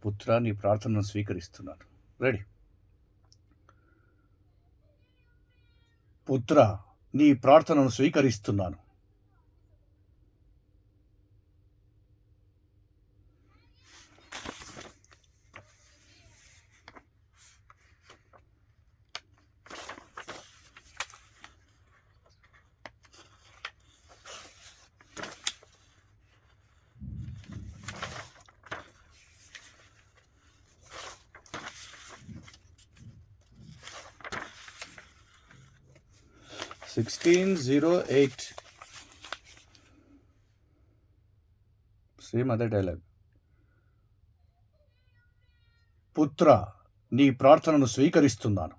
పుత్ర, నీ ప్రార్థనను స్వీకరిస్తున్నాను. రెడీ. పుత్ర, నీ ప్రార్థనను స్వీకరిస్తున్నాను. (1608) సేమ్ అదే డైలాగ్. పుత్ర, నీ ప్రార్థనను స్వీకరిస్తున్నాను.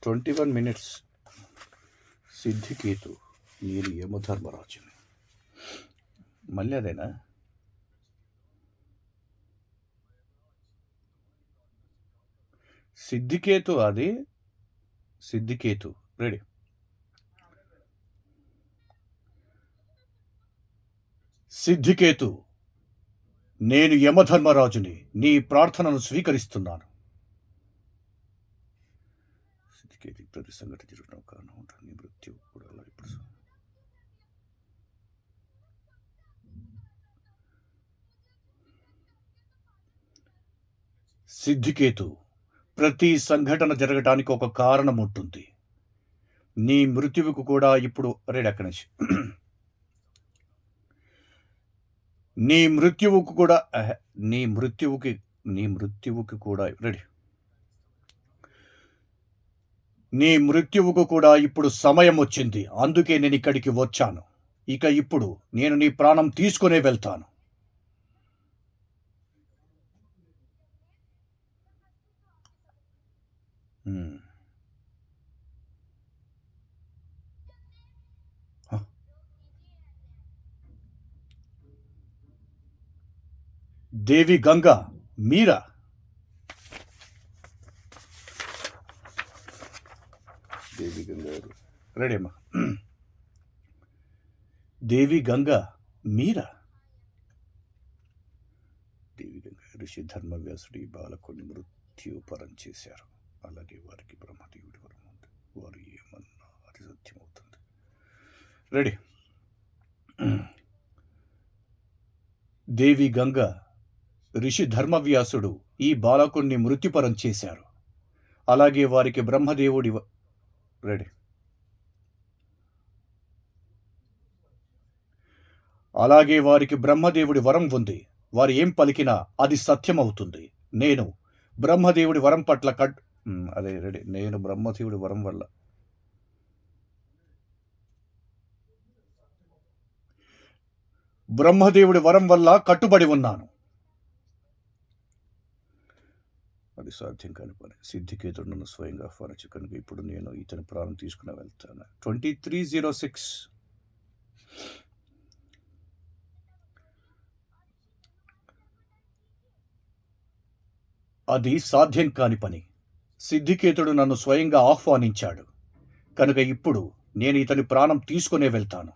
(21 minutes). సిద్ధికేతు, నేను యమధర్మరాజుని. మళ్ళీ అదేనా? సిద్ధికేతు, అది సిద్ధికేతు. రెడీ. సిద్ధికేతు, నేను యమధర్మరాజుని, నీ ప్రార్థనను స్వీకరిస్తున్నాను. సిద్ధికేతు, ప్రతి సంఘటన జరగడం కారణం ఉంటుంది, మృత్యు కూడా ఇప్పుడు. సిద్ధికేతు, ప్రతి సంఘటన జరగటానికి ఒక కారణం ఉంటుంది. నీ మృత్యువుకు కూడా ఇప్పుడు రెడీ. అక్కడి నుంచి నీ మృత్యువుకు కూడా రెడీ. నీ మృత్యువుకు కూడా ఇప్పుడు సమయం వచ్చింది. అందుకే నేను ఇక్కడికి వచ్చాను. ఇక ఇప్పుడు నేను నీ ప్రాణం తీసుకునే వెళ్తాను. దేవి గంగా, మీరా? దేవి గంగా రెడీ అమ్మా. దేవి గంగా, మీరా? దేవి గంగా, ఋషి ధర్మవ్యాసుడి బాలకుని మృత్యుపరం చేశారు. అలాగే వారికి బ్రహ్మదేవుడి వరం ఉంది. వారు ఏమన్నా అది సత్యమవుతుంది. రెడీ. దేవి గంగా, ఋషి ధర్మవ్యాసుడు ఈ బాలకుణ్ణి మృత్యుపరం చేశారు. అలాగే వారికి బ్రహ్మదేవుడి రెడీ. అలాగే వారికి బ్రహ్మదేవుడి వరం ఉంది. వారు ఏం పలికినా అది సత్యమవుతుంది. నేను బ్రహ్మదేవుడి వరం పట్ల అదే రెడీ. నేను బ్రహ్మదేవుడి వరం వల్ల కట్టుబడి ఉన్నాను. అది సాధ్యం కాని పని. సిద్ధికేతుడు నన్ను స్వయంగా ఆహ్వానించు కనుక ఇప్పుడు నేను ఇతని ప్రాణం తీసుకుని వెళ్తాను. 2306. అది సాధ్యం కాని పని. సిద్ధికేతుడు నన్ను స్వయంగా ఆహ్వానించాడు కనుక ఇప్పుడు నేను ఇతని ప్రాణం తీసుకునే వెళ్తాను.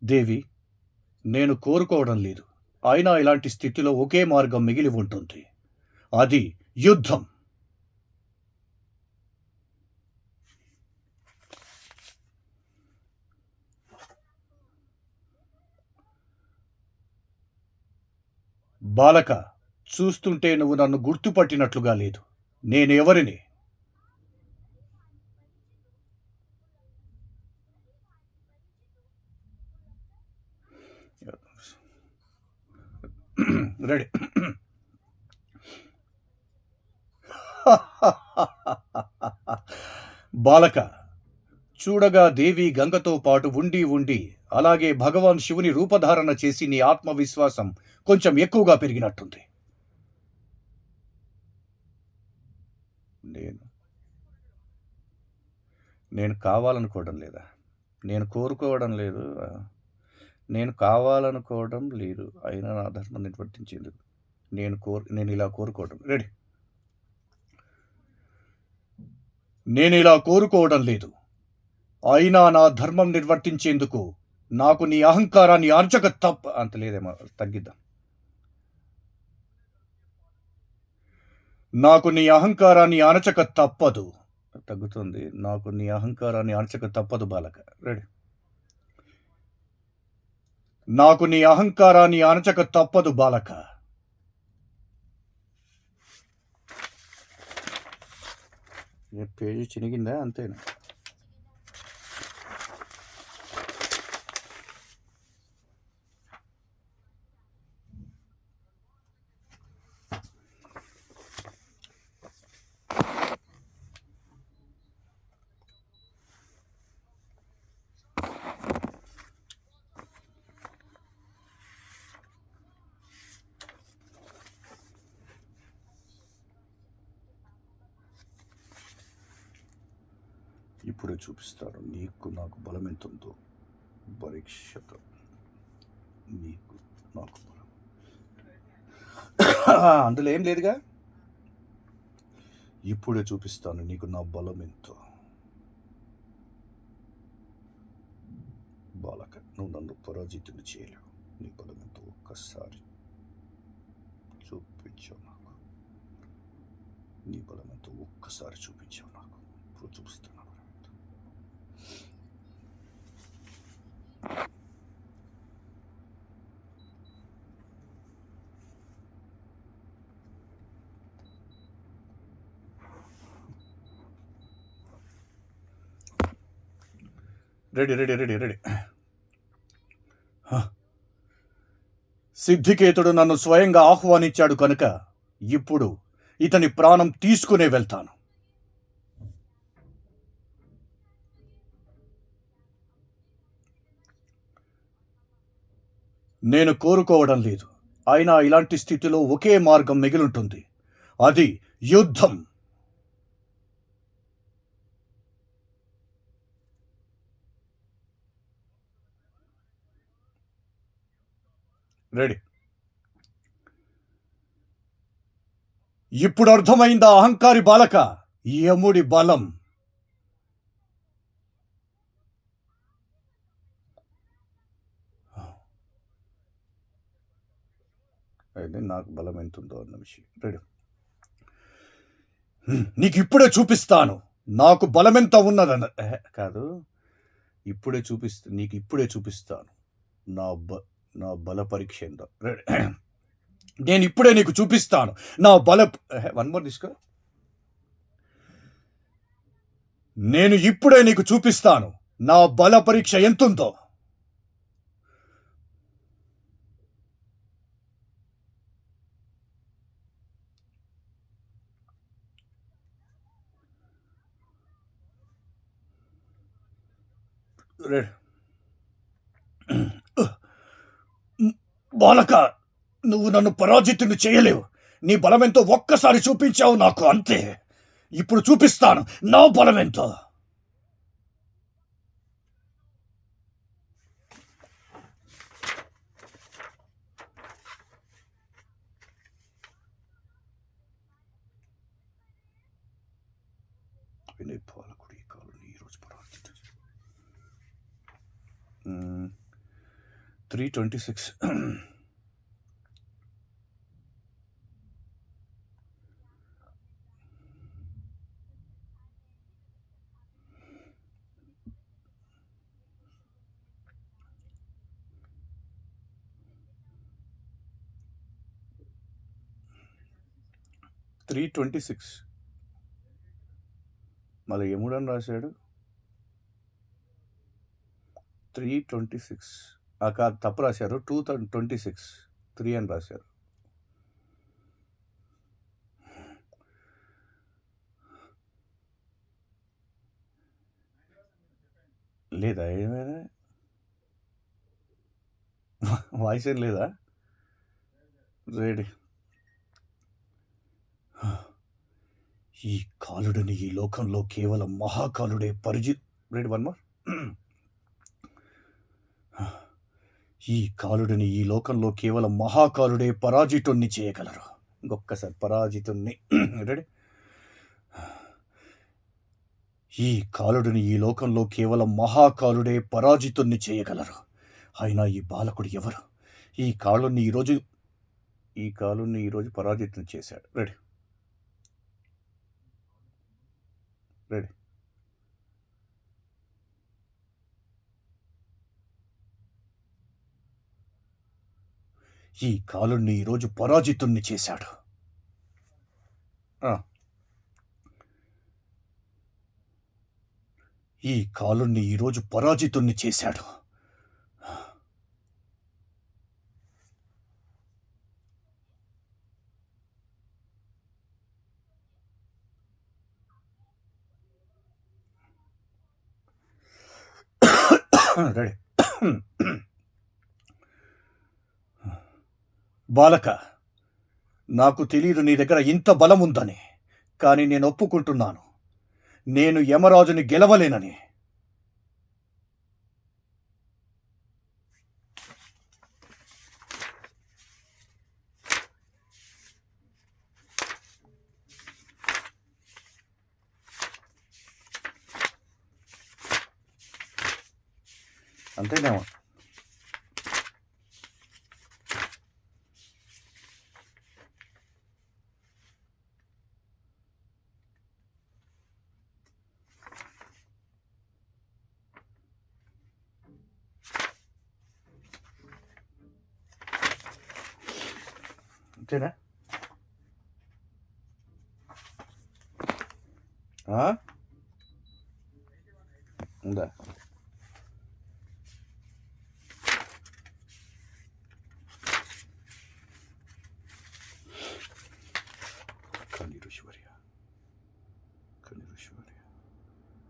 దేవి, నేను కోరుకోవడం లేదు. అయినా ఇలాంటి స్థితిలో ఒకే మార్గం మిగిలి ఉంటుంది. అది యుద్ధం. బాలక, చూస్తుంటే నువ్వు నన్ను గుర్తుపట్టినట్లుగా లేదు. నేనెవరిని? రెడీ. బాలక, చూడగా దేవి గంగతో పాటు ఉండి అలాగే భగవాన్ శివుని రూపధారణ చేసి నీ ఆత్మవిశ్వాసం కొంచెం ఎక్కువగా పెరిగినట్టుంది. నేను నేను కావాలనుకోవడం లేదా? నేను కోరుకోవడం లేదు. నేను కావాలనుకోవడం లేదు. అయినా నా ధర్మం నిర్వర్తించేందుకు నేను ఇలా కోరుకోవడం రెడీ. నేను ఇలా కోరుకోవడం లేదు. అయినా నా ధర్మం నిర్వర్తించేందుకు నాకు నీ అహంకారాన్ని అణచక అంత లేదేమో, తగ్గిద్దాం. నాకు నీ అహంకారాన్ని అణచక తప్పదు. తగ్గుతుంది. నాకు నీ అహంకారాన్ని అణచక తప్పదు బాలక. రెడీ. నాకు నీ అహంకారాన్ని అణచక తప్పదు బాలక. పేజీ చినిగిందా? అంతేనా? ఇప్పుడే చూపిస్తాను నీకు నాకు బలం ఎంత ఉందో. పరీక్షతో నీకు నాకు బలం అందులో ఏం లేదుగా. ఇప్పుడే చూపిస్తాను నీకు నా బలం ఎంతో. బాలక, నువ్వు నన్ను పరాజితుని చేయలేవు. నీ బలం ఎంతో ఒక్కసారి చూపించావు నాకు. నీ బలం ఎంతో ఒక్కసారి చూపించావు నాకు. ఇప్పుడు చూపిస్తున్నా. రెడీ. సిద్ధికేతుడు నన్ను స్వయంగా ఆహ్వానించాడు కనుక ఇప్పుడు ఇతని ప్రాణం తీసుకునే వెళ్తాను. నేను కోరుకోవడం లేదు. అయినా ఇలాంటి స్థితిలో ఒకే మార్గం మిగిలుంటుంది. అది యుద్ధం. రెడీ. ఇప్పుడు అర్థమైందా అహంకారి బాలక, యముడి బలం. అయితే నాకు బలం ఎంత ఉందో అన్న విషయం. రెడీ. నీకు ఇప్పుడే చూపిస్తాను నాకు బలమెంత ఉన్నదన్న. కాదు, నీకు ఇప్పుడే చూపిస్తాను నా బల పరీక్ష ఏందో. నేను ఇప్పుడే నీకు చూపిస్తాను నా బల. వన్ మోర్ తీసుకో. నేను ఇప్పుడే నీకు చూపిస్తాను నా బల పరీక్ష ఎంతుందో. బాలక, నువ్వు నన్ను పరాజితుని చేయలేవు. నీ బలమెంతో ఒక్కసారి చూపించావు నాకు, అంతే. ఇప్పుడు చూపిస్తాను నా బలమెంతో. పాలకుడు ఈ కాలంలో ఈరోజు పరాజితు. 326. మళ్ళీ ఎముడని రాశాడు. 326. కాదు, తప్పు రాశారు. 226. 3 అని రాశారు. లేదా? ఏమైనా వాయిస్ ఏం లేదా? రెడీ. ఈ కాలుడిని ఈ లోకంలో కేవలం మహాకాలుడే రెడీ, వన్ మోర్. ఈ కాలుడిని ఈ లోకంలో కేవలం మహాకాలుడే పరాజితుణ్ణి చేయగలరు. ఇంకొక్కసారి పరాజితుణ్ణి. రెడీ. ఈ కాలుడిని ఈ లోకంలో కేవలం మహాకాలుడే పరాజితుణ్ణి చేయగలరు. అయినా ఈ బాలకుడు ఎవరు? ఈ కాలుని ఈరోజు పరాజితం చేశాడు. రెడీ. రెడీ. ఈ కాలుని ఈరోజు పరాజితుణ్ణి చేశాడు. ఈ కాలుని ఈరోజు పరాజితుణ్ణి చేశాడు. రెడీ. బాలక, నాకు తెలియదు నీ దగ్గర ఇంత బలం ఉందని, కానీ నేను ఒప్పుకుంటున్నాను, నేను యమరాజుని గెలవలేనని. అంతేనేమో. అంతేనా? ఉందా? కానీ ఋషివర్య,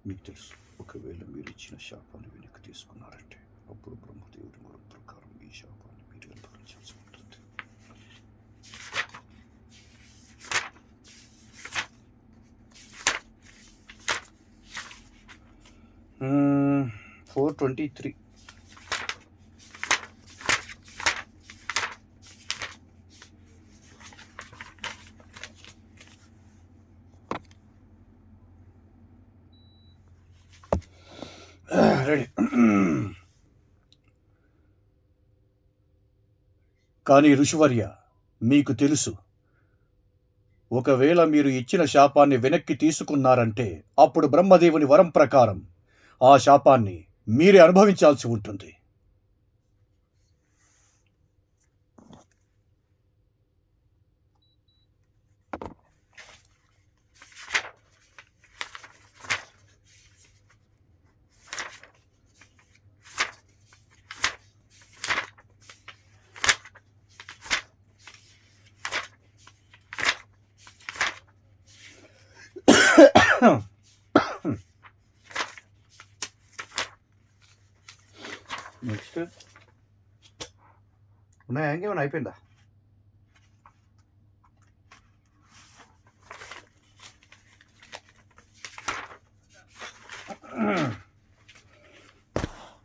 మీకు తెలుసు, ఒకవేళ మీరు ఇచ్చిన శాపాన్ని వెనక్కి తీసుకున్నారంటే అప్పుడు బ్రహ్మదేవుడి వరం ప్రకారం ఈ శాపాన్ని మీరు అనుభవించాల్సి ఉంటుంది. 423. రెడీ. కానీ ఋషివర్య, మీకు తెలుసు, ఒకవేళ మీరు ఇచ్చిన శాపాన్ని వెనక్కి తీసుకున్నారంటే అప్పుడు బ్రహ్మదేవుని వరం ప్రకారం ఆ శాపాన్ని మీరే అనుభవించాల్సి ఉంటుంది. నెక్స్ట్ ఉన్నాయా? ఇంకేమైనా అయిపోయిందా?